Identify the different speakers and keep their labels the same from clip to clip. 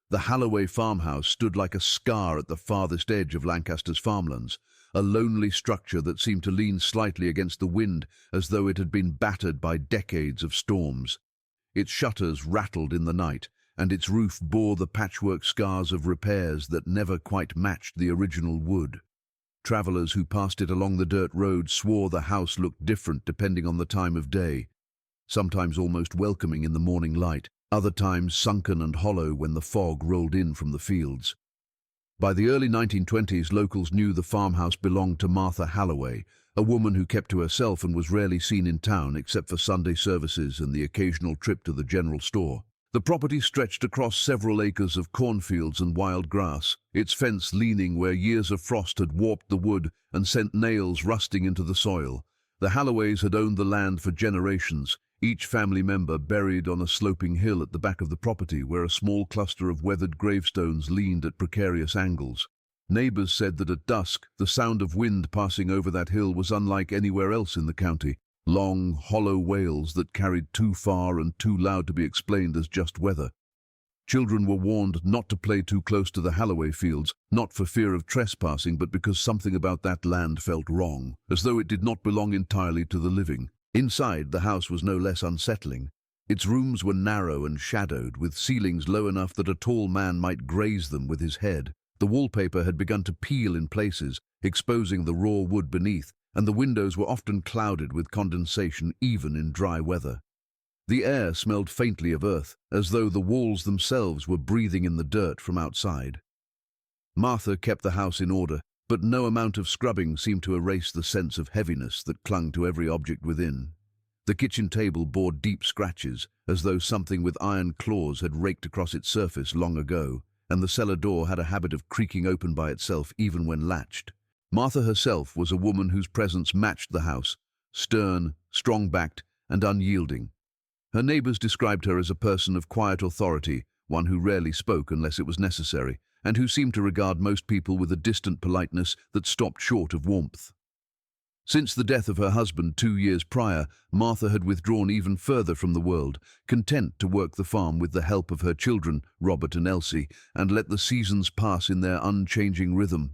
Speaker 1: The Halloway farmhouse stood like a scar at the farthest edge of Lancaster's farmlands, a lonely structure that seemed to lean slightly against the wind as though it had been battered by decades of storms. Its shutters rattled in the night, and its roof bore the patchwork scars of repairs that never quite matched the original wood. Travellers who passed it along the dirt road swore the house looked different depending on the time of day, sometimes almost welcoming in the morning light, other times sunken and hollow when the fog rolled in from the fields. By the early 1920s, locals knew the farmhouse belonged to Martha Halloway, a woman who kept to herself and was rarely seen in town except for Sunday services and the occasional trip to the general store. The property stretched across several acres of cornfields and wild grass, its fence leaning where years of frost had warped the wood and sent nails rusting into the soil. The Halloways had owned the land for generations, each family member buried on a sloping hill at the back of the property where a small cluster of weathered gravestones leaned at precarious angles. Neighbors said that at dusk, the sound of wind passing over that hill was unlike anywhere else in the county. Long, hollow wails that carried too far and too loud to be explained as just weather. Children were warned not to play too close to the Halloway fields, not for fear of trespassing, but because something about that land felt wrong, as though it did not belong entirely to the living. Inside, the house was no less unsettling. Its rooms were narrow and shadowed, with ceilings low enough that a tall man might graze them with his head. The wallpaper had begun to peel in places, exposing the raw wood beneath, and the windows were often clouded with condensation even in dry weather. The air smelled faintly of earth, as though the walls themselves were breathing in the dirt from outside. Martha kept the house in order, but no amount of scrubbing seemed to erase the sense of heaviness that clung to every object within. The kitchen table bore deep scratches, as though something with iron claws had raked across its surface long ago, and the cellar door had a habit of creaking open by itself even when latched. Martha herself was a woman whose presence matched the house, stern, strong-backed, and unyielding. Her neighbors described her as a person of quiet authority, one who rarely spoke unless it was necessary, and who seemed to regard most people with a distant politeness that stopped short of warmth. Since the death of her husband 2 years prior, Martha had withdrawn even further from the world, content to work the farm with the help of her children, Robert and Elsie, and let the seasons pass in their unchanging rhythm.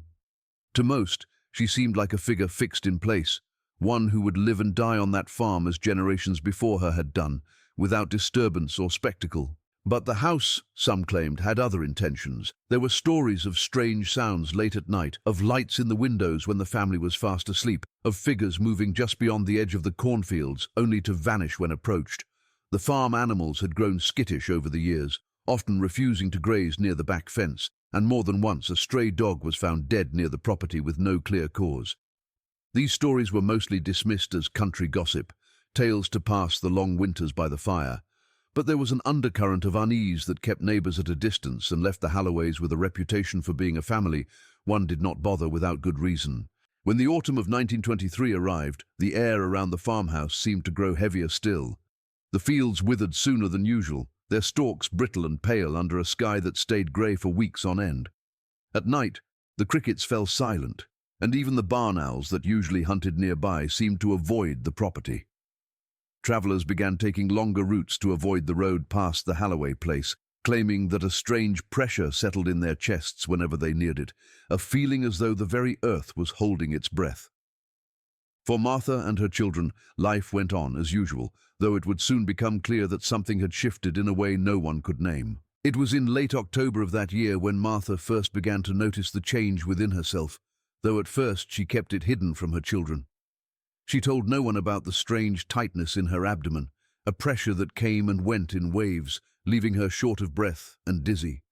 Speaker 1: To most, she seemed like a figure fixed in place, one who would live and die on that farm as generations before her had done, without disturbance or spectacle. But the house, some claimed, had other intentions. There were stories of strange sounds late at night, of lights in the windows when the family was fast asleep, of figures moving just beyond the edge of the cornfields, only to vanish when approached. The farm animals had grown skittish over the years, often refusing to graze near the back fence, and more than once a stray dog was found dead near the property with no clear cause. These stories were mostly dismissed as country gossip, tales to pass the long winters by the fire. But there was an undercurrent of unease that kept neighbors at a distance and left the Halloways with a reputation for being a family one did not bother without good reason. When the autumn of 1923 arrived, the air around the farmhouse seemed to grow heavier still. The fields withered sooner than usual, their stalks brittle and pale under a sky that stayed grey for weeks on end. At night, the crickets fell silent, and even the barn owls that usually hunted nearby seemed to avoid the property. Travellers began taking longer routes to avoid the road past the Halloway place, claiming that a strange pressure settled in their chests whenever they neared it, a feeling as though the very earth was holding its breath. For Martha and her children, life went on as usual, though it would soon become clear that something had shifted in a way no one could name. It was in late October of that year when Martha first began to notice the change within herself, though at first she kept it hidden from her children. She told no one about the strange tightness in her abdomen, a pressure that came and went in waves, leaving her short of breath and dizzy.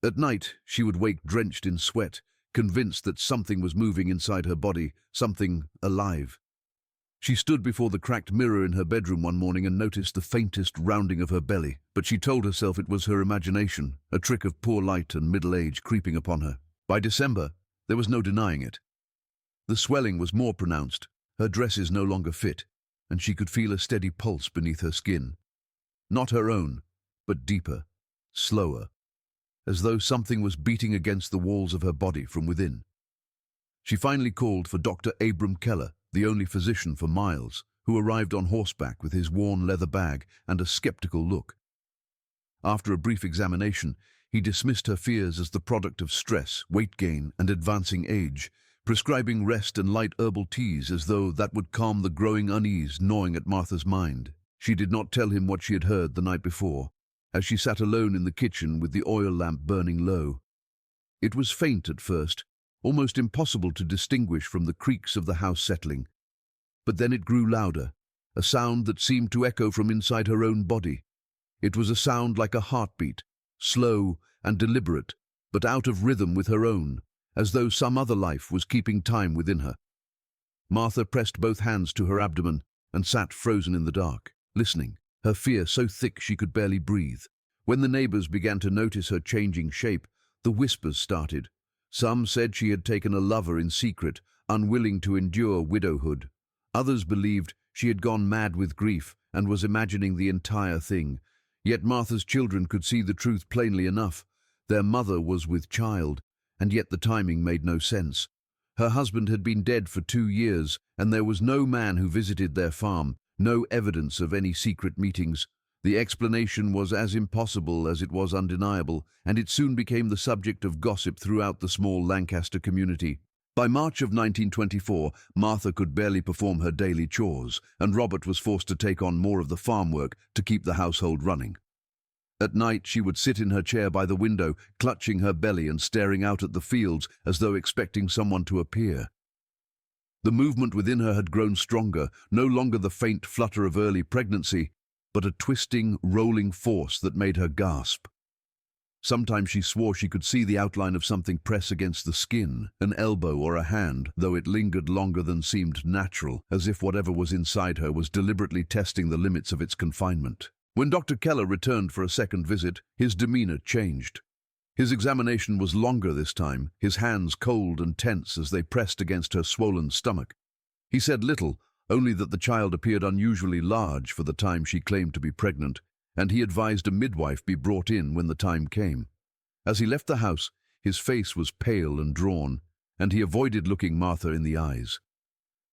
Speaker 1: At night, she would wake drenched in sweat, convinced that something was moving inside her body, something alive. She stood before the cracked mirror in her bedroom one morning and noticed the faintest rounding of her belly, but she told herself it was her imagination, a trick of poor light and middle age creeping upon her. By December, there was no denying it. The swelling was more pronounced. Her dresses no longer fit, and she could feel a steady pulse beneath her skin. Not her own, but deeper, slower, as though something was beating against the walls of her body from within. She finally called for Dr. Abram Keller, the only physician for miles, who arrived on horseback with his worn leather bag and a skeptical look. After a brief examination, he dismissed her fears as the product of stress, weight gain, and advancing age, prescribing rest and light herbal teas as though that would calm the growing unease gnawing at Martha's mind. She did not tell him what she had heard the night before, as she sat alone in the kitchen with the oil lamp burning low. It was faint at first, almost impossible to distinguish from the creaks of the house settling. But then it grew louder, a sound that seemed to echo from inside her own body. It was a sound like a heartbeat, slow and deliberate, but out of rhythm with her own, as though some other life was keeping time within her. Martha pressed both hands to her abdomen and sat frozen in the dark, listening, her fear so thick she could barely breathe. When the neighbors began to notice her changing shape, the whispers started. Some said she had taken a lover in secret, unwilling to endure widowhood. Others believed she had gone mad with grief and was imagining the entire thing. Yet Martha's children could see the truth plainly enough. Their mother was with child, and yet the timing made no sense. Her husband had been dead for 2 years, and there was no man who visited their farm, no evidence of any secret meetings. The explanation was as impossible as it was undeniable, and it soon became the subject of gossip throughout the small Lancaster community. By March of 1924, Martha could barely perform her daily chores, and Robert was forced to take on more of the farm work to keep the household running. At night, she would sit in her chair by the window, clutching her belly and staring out at the fields as though expecting someone to appear. The movement within her had grown stronger, no longer the faint flutter of early pregnancy, but a twisting, rolling force that made her gasp. Sometimes she swore she could see the outline of something press against the skin, an elbow or a hand, though it lingered longer than seemed natural, as if whatever was inside her was deliberately testing the limits of its confinement. When Dr. Keller returned for a second visit, his demeanor changed. His examination was longer this time, his hands cold and tense as they pressed against her swollen stomach. He said little, only that the child appeared unusually large for the time she claimed to be pregnant, and he advised a midwife be brought in when the time came. As he left the house, his face was pale and drawn, and he avoided looking Martha in the eyes.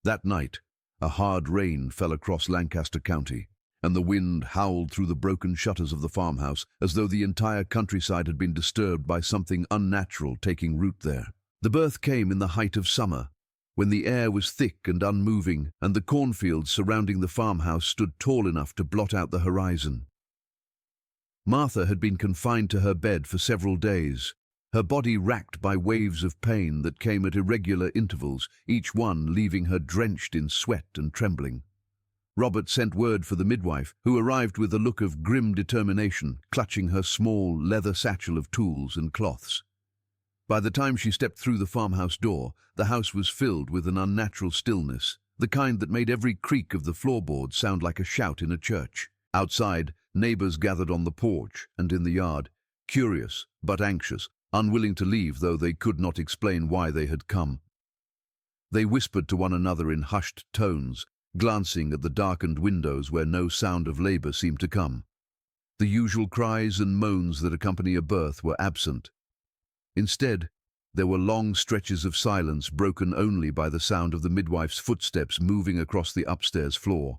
Speaker 1: That night, a hard rain fell across Lancaster County, and the wind howled through the broken shutters of the farmhouse as though the entire countryside had been disturbed by something unnatural taking root there. The birth came in the height of summer, when the air was thick and unmoving, and the cornfields surrounding the farmhouse stood tall enough to blot out the horizon. Martha had been confined to her bed for several days, her body racked by waves of pain that came at irregular intervals, each one leaving her drenched in sweat and trembling. Robert sent word for the midwife, who arrived with a look of grim determination, clutching her small leather satchel of tools and cloths. By the time she stepped through the farmhouse door, the house was filled with an unnatural stillness, the kind that made every creak of the floorboards sound like a shout in a church. Outside, neighbors gathered on the porch and in the yard, curious but anxious, unwilling to leave though they could not explain why they had come. They whispered to one another in hushed tones, glancing at the darkened windows where no sound of labor seemed to come. The usual cries and moans that accompany a birth were absent. Instead, there were long stretches of silence broken only by the sound of the midwife's footsteps moving across the upstairs floor.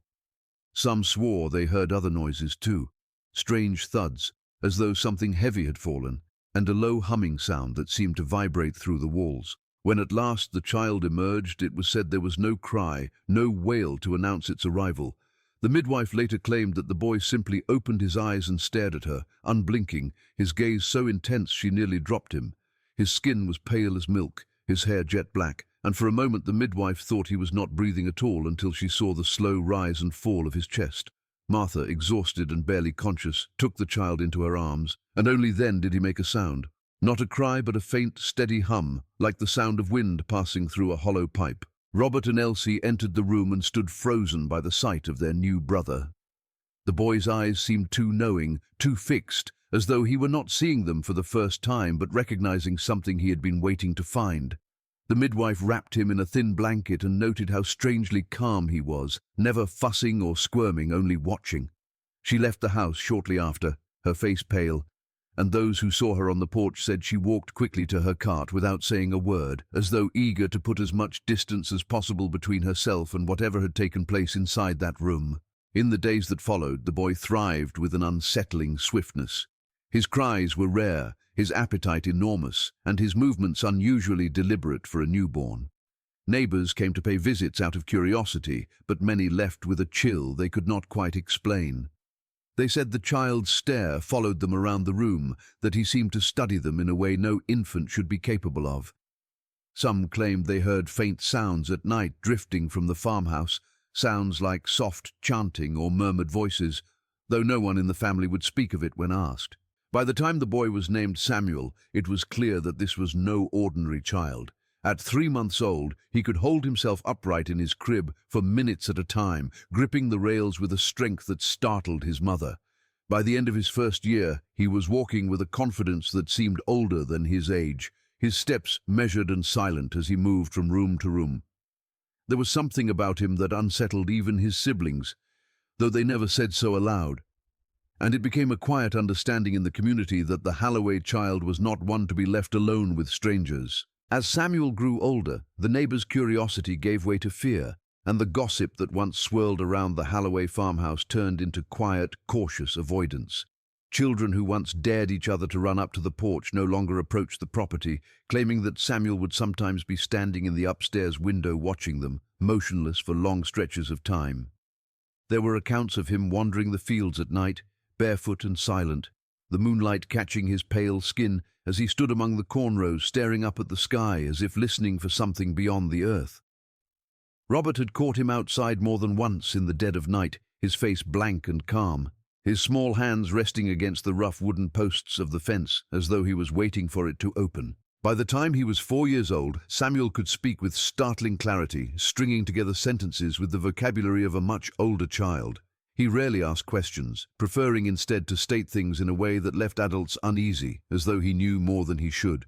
Speaker 1: Some swore they heard other noises too, strange thuds, as though something heavy had fallen, and a low humming sound that seemed to vibrate through the walls. When at last the child emerged, it was said there was no cry, no wail to announce its arrival. The midwife later claimed that the boy simply opened his eyes and stared at her, unblinking, his gaze so intense she nearly dropped him. His skin was pale as milk, his hair jet black, and for a moment the midwife thought he was not breathing at all until she saw the slow rise and fall of his chest. Martha, exhausted and barely conscious, took the child into her arms, and only then did he make a sound. Not a cry, but a faint, steady hum, like the sound of wind passing through a hollow pipe. Robert and Elsie entered the room and stood frozen by the sight of their new brother. The boy's eyes seemed too knowing, too fixed, as though he were not seeing them for the first time, but recognizing something he had been waiting to find. The midwife wrapped him in a thin blanket and noted how strangely calm he was, never fussing or squirming, only watching. She left the house shortly after, her face pale, and those who saw her on the porch said she walked quickly to her cart without saying a word, as though eager to put as much distance as possible between herself and whatever had taken place inside that room. In the days that followed, the boy thrived with an unsettling swiftness. His cries were rare, his appetite enormous, and his movements unusually deliberate for a newborn. Neighbors came to pay visits out of curiosity, but many left with a chill they could not quite explain. They said the child's stare followed them around the room, that he seemed to study them in a way no infant should be capable of. Some claimed they heard faint sounds at night drifting from the farmhouse, sounds like soft chanting or murmured voices, though no one in the family would speak of it when asked. By the time the boy was named Samuel, it was clear that this was no ordinary child. At 3 months old, he could hold himself upright in his crib for minutes at a time, gripping the rails with a strength that startled his mother. By the end of his first year, he was walking with a confidence that seemed older than his age, his steps measured and silent as he moved from room to room. There was something about him that unsettled even his siblings, though they never said so aloud. And it became a quiet understanding in the community that the Holloway child was not one to be left alone with strangers. As Samuel grew older, the neighbors' curiosity gave way to fear, and the gossip that once swirled around the Holloway farmhouse turned into quiet, cautious avoidance. Children who once dared each other to run up to the porch no longer approached the property, claiming that Samuel would sometimes be standing in the upstairs window watching them, motionless for long stretches of time. There were accounts of him wandering the fields at night, barefoot and silent, the moonlight catching his pale skin as he stood among the cornrows staring up at the sky as if listening for something beyond the earth. Robert had caught him outside more than once in the dead of night, his face blank and calm, his small hands resting against the rough wooden posts of the fence as though he was waiting for it to open. By the time he was 4 years old, Samuel could speak with startling clarity, stringing together sentences with the vocabulary of a much older child. He rarely asked questions, preferring instead to state things in a way that left adults uneasy, as though he knew more than he should.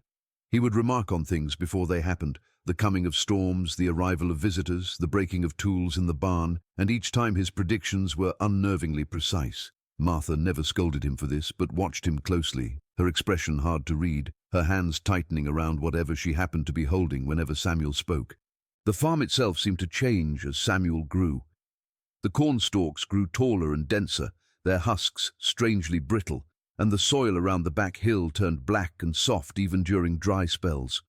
Speaker 1: He would remark on things before they happened, the coming of storms, the arrival of visitors, the breaking of tools in the barn, and each time his predictions were unnervingly precise. Martha never scolded him for this, but watched him closely, her expression hard to read, her hands tightening around whatever she happened to be holding whenever Samuel spoke. The farm itself seemed to change as Samuel grew. The corn stalks grew taller and denser, their husks strangely brittle, and the soil around the back hill turned black and soft even during dry spells.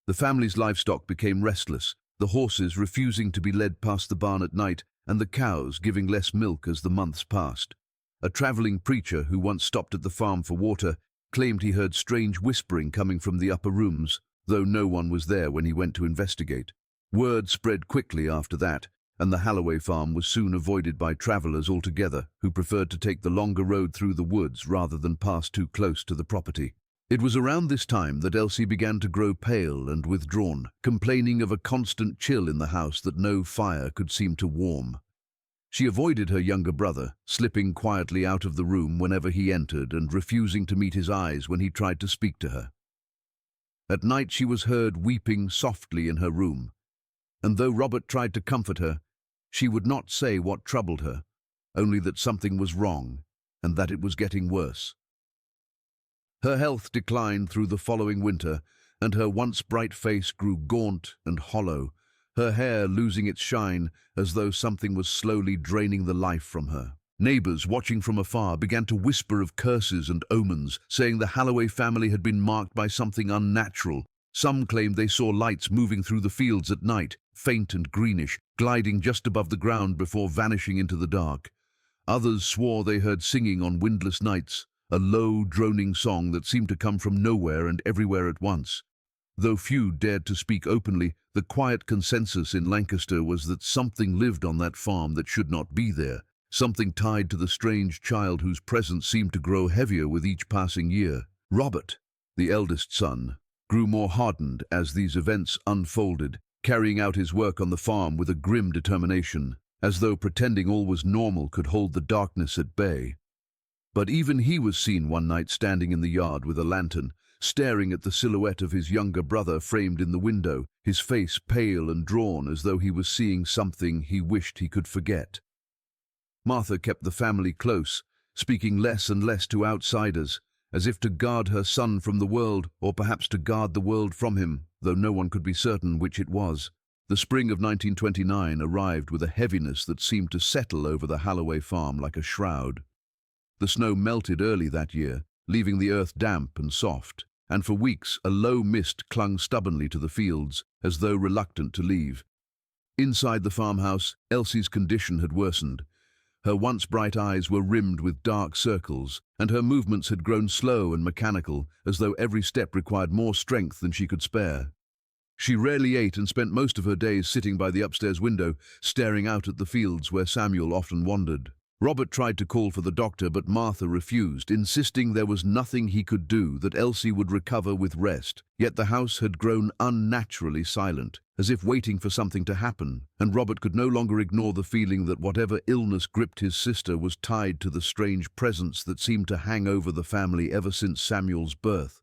Speaker 1: The family's livestock became restless, the horses refusing to be led past the barn at night, and the cows giving less milk as the months passed. A traveling preacher who once stopped at the farm for water claimed he heard strange whispering coming from the upper rooms, though no one was there when he went to investigate. Word spread quickly after that, and the Holloway farm was soon avoided by travelers altogether who preferred to take the longer road through the woods rather than pass too close to the property. It was around this time that Elsie began to grow pale and withdrawn, complaining of a constant chill in the house that no fire could seem to warm. She avoided her younger brother, slipping quietly out of the room whenever he entered and refusing to meet his eyes when he tried to speak to her. At night she was heard weeping softly in her room, and though Robert tried to comfort her, she would not say what troubled her, only that something was wrong and that it was getting worse. Her health declined through the following winter, and her once bright face grew gaunt and hollow, her hair losing its shine as though something was slowly draining the life from her. Neighbors watching from afar began to whisper of curses and omens, saying the Holloway family had been marked by something unnatural. Some claimed they saw lights moving through the fields at night, faint and greenish, gliding just above the ground before vanishing into the dark. Others swore they heard singing on windless nights, a low, droning song that seemed to come from nowhere and everywhere at once. Though few dared to speak openly, the quiet consensus in Lancaster was that something lived on that farm that should not be there, something tied to the strange child whose presence seemed to grow heavier with each passing year. Robert, the eldest son, grew more hardened as these events unfolded, carrying out his work on the farm with a grim determination, as though pretending all was normal could hold the darkness at bay. But even he was seen one night standing in the yard with a lantern, staring at the silhouette of his younger brother framed in the window, his face pale and drawn as though he was seeing something he wished he could forget. Martha kept the family close, speaking less and less to outsiders, as if to guard her son from the world, or perhaps to guard the world from him, though no one could be certain which it was. The spring of 1929 arrived with a heaviness that seemed to settle over the Holloway farm like a shroud. The snow melted early that year, leaving the earth damp and soft, and for weeks a low mist clung stubbornly to the fields, as though reluctant to leave. Inside the farmhouse, Elsie's condition had worsened. Her once bright eyes were rimmed with dark circles, and her movements had grown slow and mechanical, as though every step required more strength than she could spare. She rarely ate and spent most of her days sitting by the upstairs window, staring out at the fields where Samuel often wandered. Robert tried to call for the doctor, but Martha refused, insisting there was nothing he could do, that Elsie would recover with rest. Yet the house had grown unnaturally silent, as if waiting for something to happen, and Robert could no longer ignore the feeling that whatever illness gripped his sister was tied to the strange presence that seemed to hang over the family ever since Samuel's birth.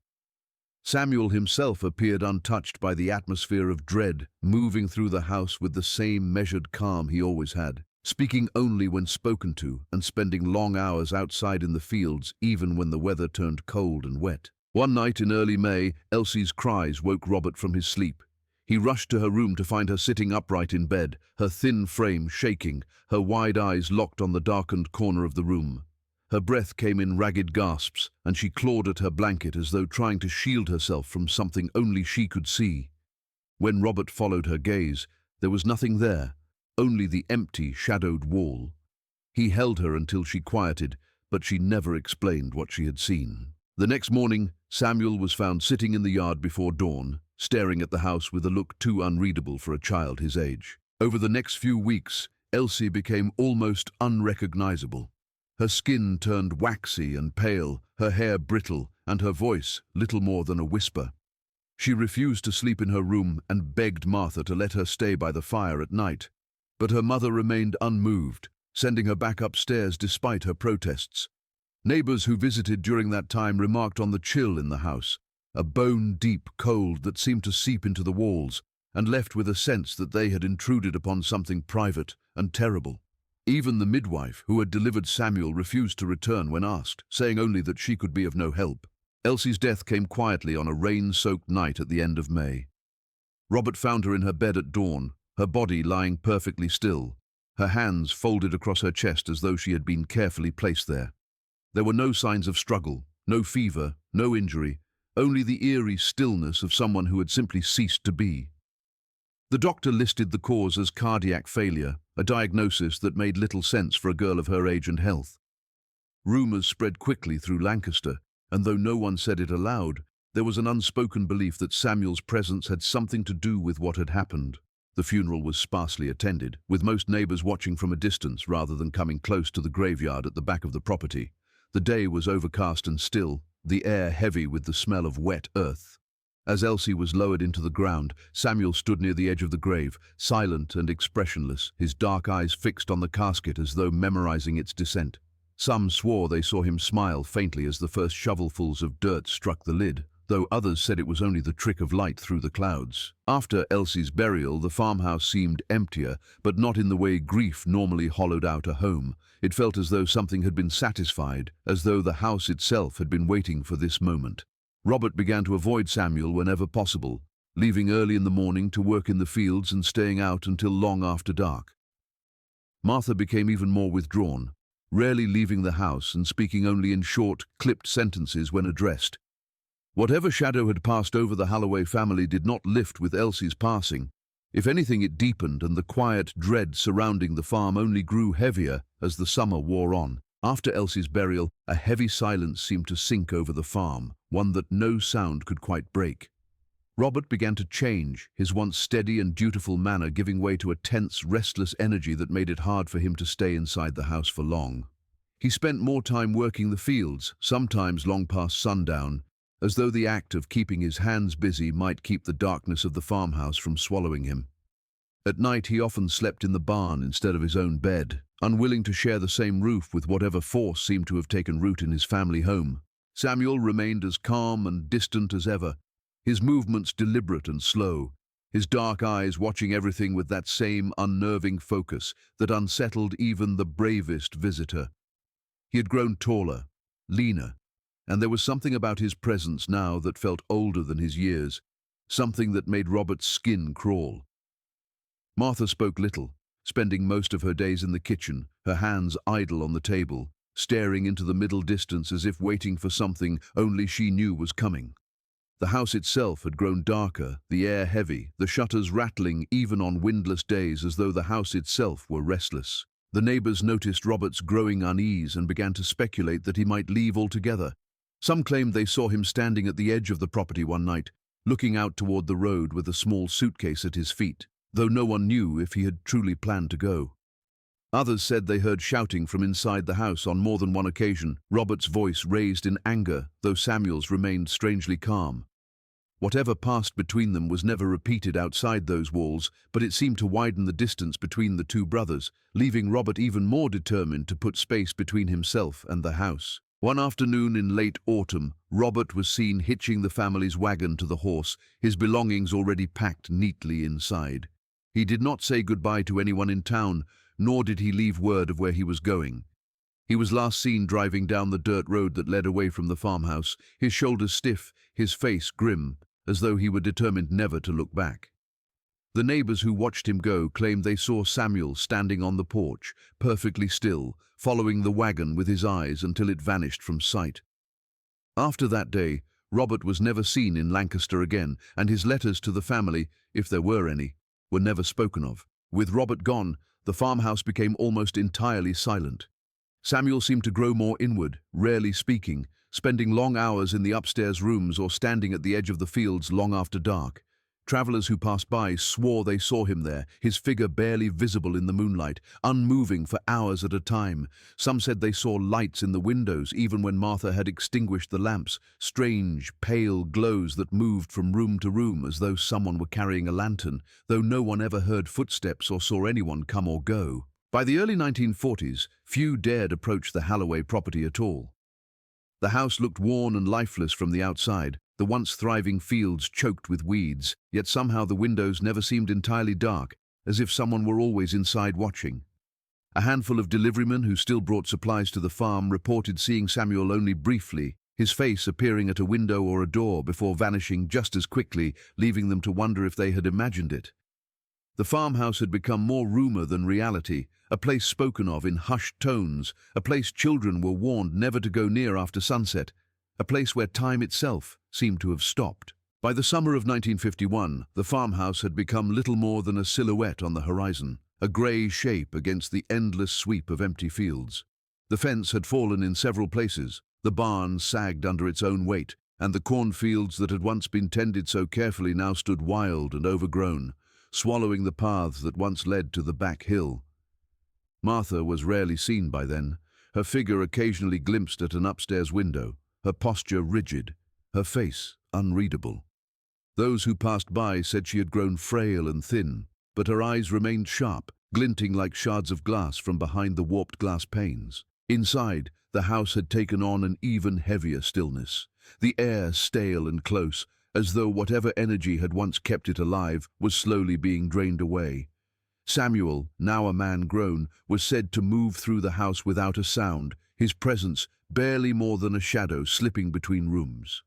Speaker 1: Samuel himself appeared untouched by the atmosphere of dread, moving through the house with the same measured calm he always had, speaking only when spoken to and spending long hours outside in the fields even when the weather turned cold and wet. One night in early May, Elsie's cries woke Robert from his sleep. He rushed to her room to find her sitting upright in bed, her thin frame shaking, her wide eyes locked on the darkened corner of the room. Her breath came in ragged gasps, and she clawed at her blanket as though trying to shield herself from something only she could see. When Robert followed her gaze, there was nothing there, only the empty, shadowed wall. He held her until she quieted, but she never explained what she had seen. The next morning, Samuel was found sitting in the yard before dawn, staring at the house with a look too unreadable for a child his age. Over the next few weeks, Elsie became almost unrecognizable. Her skin turned waxy and pale, her hair brittle, and her voice little more than a whisper. She refused to sleep in her room and begged Martha to let her stay by the fire at night. But her mother remained unmoved, sending her back upstairs despite her protests. Neighbors who visited during that time remarked on the chill in the house, a bone-deep cold that seemed to seep into the walls, and left with a sense that they had intruded upon something private and terrible. Even the midwife who had delivered Samuel refused to return when asked, saying only that she could be of no help. Elsie's death came quietly on a rain-soaked night at the end of May. Robert found her in her bed at dawn, her body lying perfectly still, her hands folded across her chest as though she had been carefully placed there. There were no signs of struggle, no fever, no injury, only the eerie stillness of someone who had simply ceased to be. The doctor listed the cause as cardiac failure, a diagnosis that made little sense for a girl of her age and health. Rumors spread quickly through Lancaster, and though no one said it aloud, there was an unspoken belief that Samuel's presence had something to do with what had happened. The funeral was sparsely attended, with most neighbors watching from a distance rather than coming close to the graveyard at the back of the property. The day was overcast and still, the air heavy with the smell of wet earth. As Elsie was lowered into the ground, Samuel stood near the edge of the grave, silent and expressionless, his dark eyes fixed on the casket as though memorizing its descent. Some swore they saw him smile faintly as the first shovelfuls of dirt struck the lid, though others said it was only the trick of light through the clouds. After Elsie's burial, the farmhouse seemed emptier, but not in the way grief normally hollowed out a home. It felt as though something had been satisfied, as though the house itself had been waiting for this moment. Robert began to avoid Samuel whenever possible, leaving early in the morning to work in the fields and staying out until long after dark. Martha became even more withdrawn, rarely leaving the house and speaking only in short, clipped sentences when addressed. Whatever shadow had passed over the Holloway family did not lift with Elsie's passing. If anything, it deepened, and the quiet dread surrounding the farm only grew heavier as the summer wore on. After Elsie's burial, a heavy silence seemed to sink over the farm, one that no sound could quite break. Robert began to change, his once steady and dutiful manner giving way to a tense, restless energy that made it hard for him to stay inside the house for long. He spent more time working the fields, sometimes long past sundown, as though the act of keeping his hands busy might keep the darkness of the farmhouse from swallowing him. At night he often slept in the barn instead of his own bed, unwilling to share the same roof with whatever force seemed to have taken root in his family home. Samuel remained as calm and distant as ever, his movements deliberate and slow, his dark eyes watching everything with that same unnerving focus that unsettled even the bravest visitor. He had grown taller, leaner, and there was something about his presence now that felt older than his years, something that made Robert's skin crawl. Martha spoke little, spending most of her days in the kitchen, her hands idle on the table, staring into the middle distance as if waiting for something only she knew was coming. The house itself had grown darker, the air heavy, the shutters rattling even on windless days as though the house itself were restless. The neighbors noticed Robert's growing unease and began to speculate that he might leave altogether. Some claimed they saw him standing at the edge of the property one night, looking out toward the road with a small suitcase at his feet, though no one knew if he had truly planned to go. Others said they heard shouting from inside the house on more than one occasion, Robert's voice raised in anger, though Samuel's remained strangely calm. Whatever passed between them was never repeated outside those walls, but it seemed to widen the distance between the two brothers, leaving Robert even more determined to put space between himself and the house. One afternoon in late autumn, Robert was seen hitching the family's wagon to the horse, his belongings already packed neatly inside. He did not say goodbye to anyone in town, nor did he leave word of where he was going. He was last seen driving down the dirt road that led away from the farmhouse, his shoulders stiff, his face grim, as though he were determined never to look back. The neighbors who watched him go claimed they saw Samuel standing on the porch, perfectly still, following the wagon with his eyes until it vanished from sight. After that day, Robert was never seen in Lancaster again, and his letters to the family, if there were any, were never spoken of. With Robert gone, the farmhouse became almost entirely silent. Samuel seemed to grow more inward, rarely speaking, spending long hours in the upstairs rooms or standing at the edge of the fields long after dark. Travelers who passed by swore they saw him there, his figure barely visible in the moonlight, unmoving for hours at a time. Some said they saw lights in the windows even when Martha had extinguished the lamps, strange, pale glows that moved from room to room as though someone were carrying a lantern, though no one ever heard footsteps or saw anyone come or go. By the early 1940s, few dared approach the Halloway property at all. The house looked worn and lifeless from the outside, the once thriving fields choked with weeds, yet somehow the windows never seemed entirely dark, as if someone were always inside watching. A handful of deliverymen who still brought supplies to the farm reported seeing Samuel only briefly, his face appearing at a window or a door before vanishing just as quickly, leaving them to wonder if they had imagined it. The farmhouse had become more rumor than reality, a place spoken of in hushed tones, a place children were warned never to go near after sunset, a place where time itself seemed to have stopped. By the summer of 1951, the farmhouse had become little more than a silhouette on the horizon, a grey shape against the endless sweep of empty fields. The fence had fallen in several places, the barn sagged under its own weight, and the cornfields that had once been tended so carefully now stood wild and overgrown, swallowing the paths that once led to the back hill. Martha was rarely seen by then, her figure occasionally glimpsed at an upstairs window, her posture rigid, her face unreadable. Those who passed by said she had grown frail and thin, but her eyes remained sharp, glinting like shards of glass from behind the warped glass panes. Inside, the house had taken on an even heavier stillness, the air stale and close, as though whatever energy had once kept it alive was slowly being drained away. Samuel, now a man grown, was said to move through the house without a sound, his presence barely more than a shadow slipping between rooms.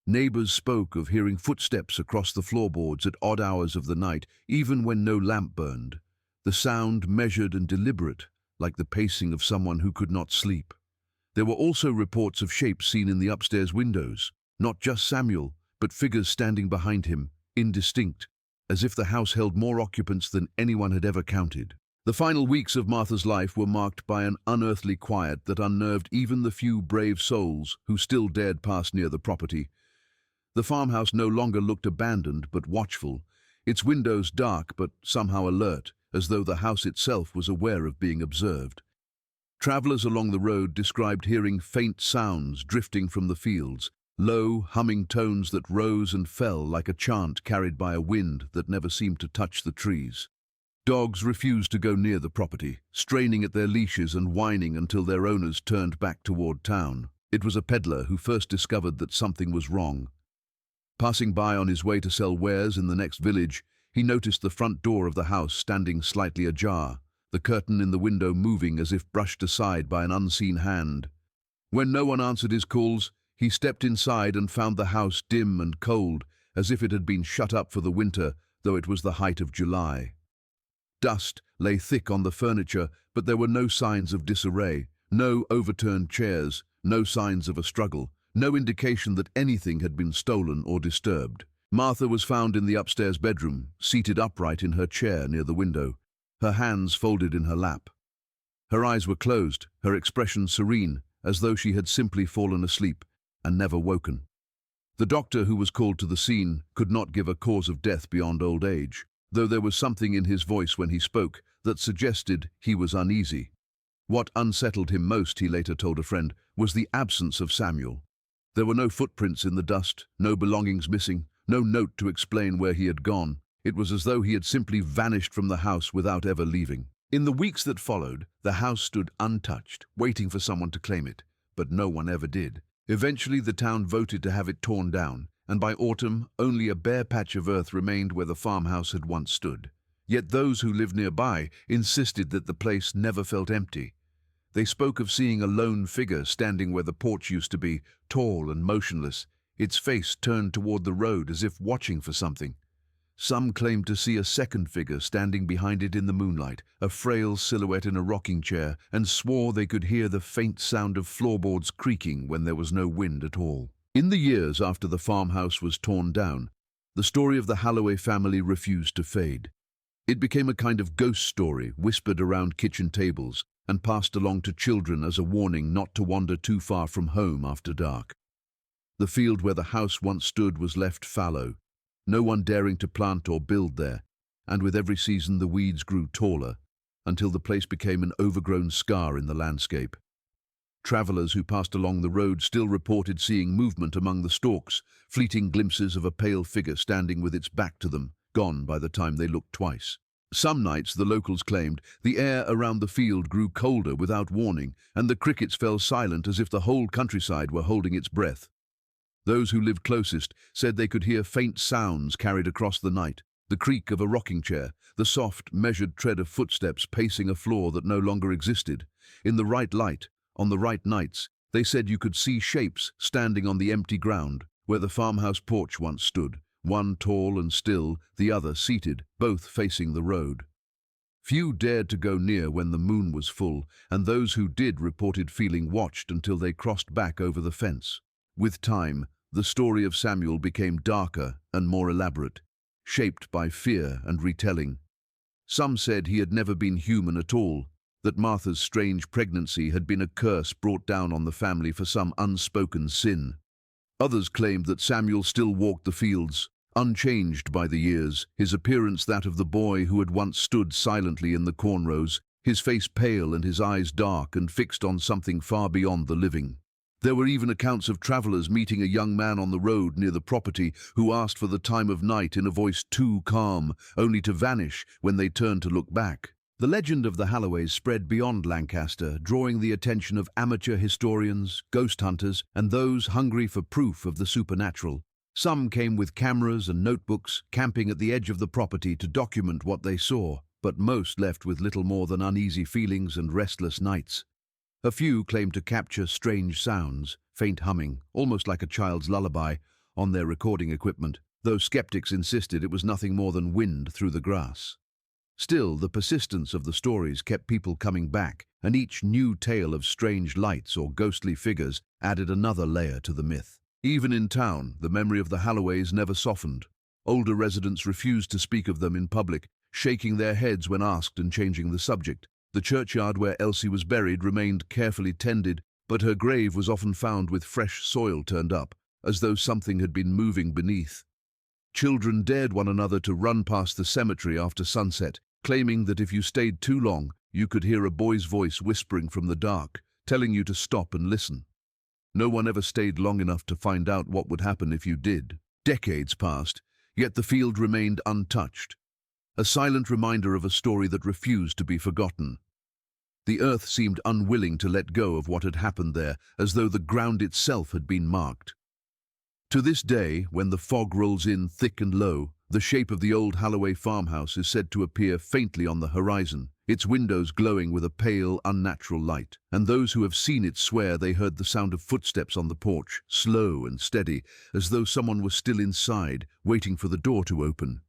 Speaker 1: Neighbors spoke of hearing footsteps across the floorboards at odd hours of the night, even when no lamp burned, the sound measured and deliberate, like the pacing of someone who could not sleep. There were also reports of shapes seen in the upstairs windows, not just Samuel, but figures standing behind him, indistinct, as if the house held more occupants than anyone had ever counted. The final weeks of Martha's life were marked by an unearthly quiet that unnerved even the few brave souls who still dared pass near the property. The farmhouse no longer looked abandoned but watchful, its windows dark but somehow alert, as though the house itself was aware of being observed. Travelers along the road described hearing faint sounds drifting from the fields, low, humming tones that rose and fell like a chant carried by a wind that never seemed to touch the trees. Dogs refused to go near the property, straining at their leashes and whining until their owners turned back toward town. It was a peddler who first discovered that something was wrong. Passing by on his way to sell wares in the next village, he noticed the front door of the house standing slightly ajar, the curtain in the window moving as if brushed aside by an unseen hand. When no one answered his calls, he stepped inside and found the house dim and cold, as if it had been shut up for the winter, though it was the height of July. Dust lay thick on the furniture, but there were no signs of disarray, No overturned chairs, no signs of a struggle, no indication that anything had been stolen or disturbed. Martha was found in the upstairs bedroom, seated upright in her chair near the window, her hands folded in her lap. Her eyes were closed, her expression serene, as though she had simply fallen asleep and never woken. The doctor who was called to the scene could not give a cause of death beyond old age, though there was something in his voice when he spoke that suggested he was uneasy. What unsettled him most, he later told a friend, was the absence of Samuel. There were no footprints in the dust, no belongings missing, no note to explain where he had gone. It was as though he had simply vanished from the house without ever leaving. In the weeks that followed, the house stood untouched, waiting for someone to claim it, but no one ever did. Eventually, the town voted to have it torn down, and by autumn, only a bare patch of earth remained where the farmhouse had once stood. Yet those who lived nearby insisted that the place never felt empty. They spoke of seeing a lone figure standing where the porch used to be, tall and motionless, its face turned toward the road as if watching for something. Some claimed to see a second figure standing behind it in the moonlight, a frail silhouette in a rocking chair, and swore they could hear the faint sound of floorboards creaking when there was no wind at all. In the years after the farmhouse was torn down, the story of the Holloway family refused to fade. It became a kind of ghost story whispered around kitchen tables and passed along to children as a warning not to wander too far from home after dark. The field where the house once stood was left fallow, no one daring to plant or build there, and with every season the weeds grew taller, until the place became an overgrown scar in the landscape. Travelers who passed along the road still reported seeing movement among the stalks, fleeting glimpses of a pale figure standing with its back to them, gone by the time they looked twice. Some nights, the locals claimed, the air around the field grew colder without warning, and the crickets fell silent as if the whole countryside were holding its breath. Those who lived closest said they could hear faint sounds carried across the night, the creak of a rocking chair, the soft, measured tread of footsteps pacing a floor that no longer existed. In the right light, on the right nights, they said you could see shapes standing on the empty ground where the farmhouse porch once stood, one tall and still, the other seated, both facing the road. Few dared to go near when the moon was full, and those who did reported feeling watched until they crossed back over the fence. With time, the story of Samuel became darker and more elaborate, shaped by fear and retelling. Some said he had never been human at all, that Martha's strange pregnancy had been a curse brought down on the family for some unspoken sin. Others claimed that Samuel still walked the fields, unchanged by the years, his appearance that of the boy who had once stood silently in the cornrows, his face pale and his eyes dark and fixed on something far beyond the living. There were even accounts of travelers meeting a young man on the road near the property who asked for the time of night in a voice too calm, only to vanish when they turned to look back. The legend of the Halloways spread beyond Lancaster, drawing the attention of amateur historians, ghost hunters, and those hungry for proof of the supernatural. Some came with cameras and notebooks, camping at the edge of the property to document what they saw, but most left with little more than uneasy feelings and restless nights. A few claimed to capture strange sounds, faint humming, almost like a child's lullaby, on their recording equipment, though skeptics insisted it was nothing more than wind through the grass. Still, the persistence of the stories kept people coming back, and each new tale of strange lights or ghostly figures added another layer to the myth. Even in town, the memory of the Halloways never softened. Older residents refused to speak of them in public, shaking their heads when asked and changing the subject. The churchyard where Elsie was buried remained carefully tended, but her grave was often found with fresh soil turned up, as though something had been moving beneath. Children dared one another to run past the cemetery after sunset, claiming that if you stayed too long, you could hear a boy's voice whispering from the dark, telling you to stop and listen. No one ever stayed long enough to find out what would happen if you did. Decades passed, yet the field remained untouched, a silent reminder of a story that refused to be forgotten. The earth seemed unwilling to let go of what had happened there, as though the ground itself had been marked. To this day, when the fog rolls in thick and low, the shape of the old Holloway farmhouse is said to appear faintly on the horizon, its windows glowing with a pale, unnatural light, and those who have seen it swear they heard the sound of footsteps on the porch, slow and steady, as though someone was still inside, waiting for the door to open.